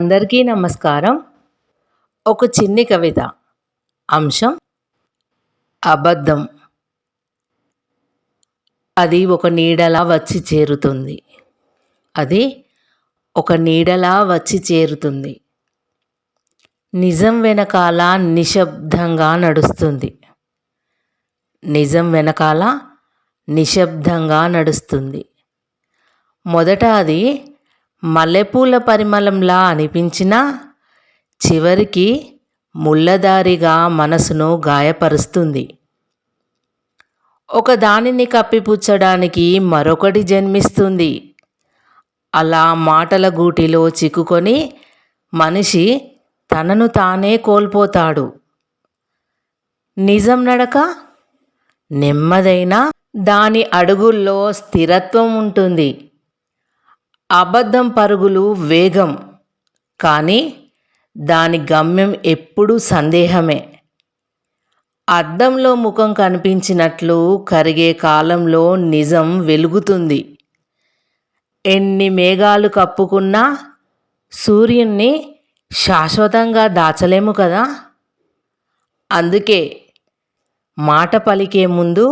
అందరికీ నమస్కారం. ఒక చిన్ని కవిత. అంశం అబద్ధం. అది ఒక నీడలా వచ్చి చేరుతుంది. అది ఒక నీడలా వచ్చి చేరుతుంది. నిజం వెనకాల నిశ్శబ్దంగా నడుస్తుంది. నిజం వెనకాల నిశ్శబ్దంగా నడుస్తుంది. మొదట అది మల్లెపూల పరిమళంలా అనిపించినా చివరికి ముళ్ళదారిగా మనసును గాయపరుస్తుంది. ఒక దానిని కప్పిపుచ్చడానికి మరొకటి జన్మిస్తుంది. అలా మాటల గూటిలో చిక్కుకొని మనిషి తనను తానే కోల్పోతాడు. నిజం నడక నెమ్మదైన దాని అడుగుల్లో స్థిరత్వం ఉంటుంది. అబద్ధం పరుగులు వేగం, కానీ దాని గమ్యం ఎప్పుడూ సందేహమే. అద్దంలో ముఖం కనిపించినట్లు కరిగే కాలంలో నిజం వెలుగుతుంది. ఎన్ని మేఘాలు కప్పుకున్నా సూర్యుణ్ణి శాశ్వతంగా దాచలేము కదా. అందుకే మాట పలికే ముందు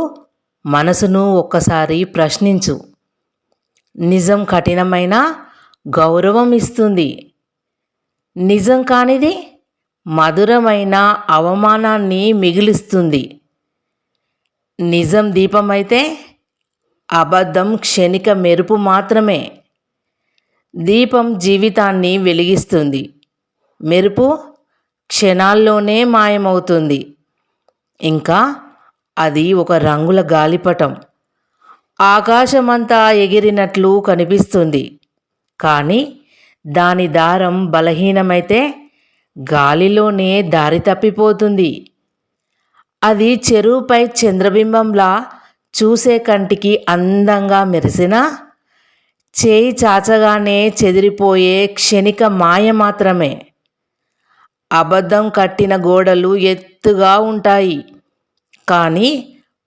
మనసును ఒక్కసారి ప్రశ్నించు. నిజం కఠినమైన గౌరవం ఇస్తుంది. నిజం కానిది మధురమైన అవమానాన్ని మిగిలిస్తుంది. నిజం దీపమైతే అబద్ధం క్షణిక మెరుపు మాత్రమే. దీపం జీవితాన్ని వెలిగిస్తుంది. మెరుపు క్షణాల్లోనే మాయమవుతుంది. ఇంకా అది ఒక రంగుల గాలిపటం. ఆకాశమంతా ఎగిరినట్లు కనిపిస్తుంది, కానీ దాని దారం బలహీనమైతే గాలిలోనే దారి తప్పిపోతుంది. అది చెరువుపై చంద్రబింబంలా చూసే కంటికి అందంగా మెరిసినా చేయి చాచగానే చెదిరిపోయే క్షణిక మాయ మాత్రమే. అబద్ధం కట్టిన గోడలు ఎత్తుగా ఉంటాయి, కానీ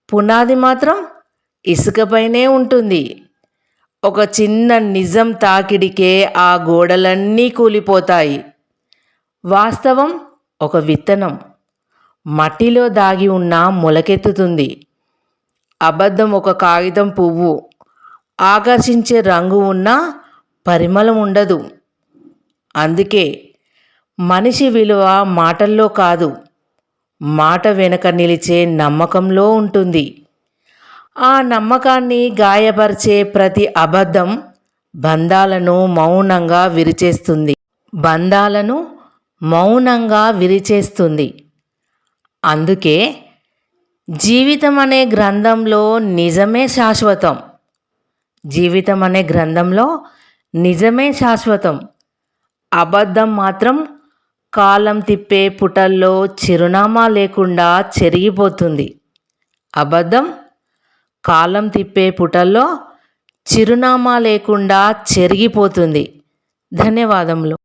పునాది మాత్రం ఇసుకపైనే ఉంటుంది. ఒక చిన్న నిజం తాకిడికే ఆ గోడలన్నీ కూలిపోతాయి. వాస్తవం ఒక విత్తనం, మట్టిలో దాగి ఉన్న మొలకెత్తుతుంది. అబద్ధం ఒక కాగితం పువ్వు, ఆకర్షించే రంగు ఉన్నా పరిమళం ఉండదు. అందుకే మనిషి విలువ మాటల్లో కాదు, మాట వెనుక నిలిచే నమ్మకంలో ఉంటుంది. ఆ నమ్మకాన్ని గాయపరిచే ప్రతి అబద్ధం బంధాలను మౌనంగా విరిచేస్తుంది. అందుకే జీవితం అనే గ్రంథంలో నిజమే శాశ్వతం. అబద్ధం మాత్రం కాలం తిప్పే పుటల్లో చిరునామా లేకుండా చెరిగిపోతుంది. అబద్ధం కాలం తిప్పే పుటల్లో చిరునామా లేకుండా చెరిగిపోతుంది. ధన్యవాదములు.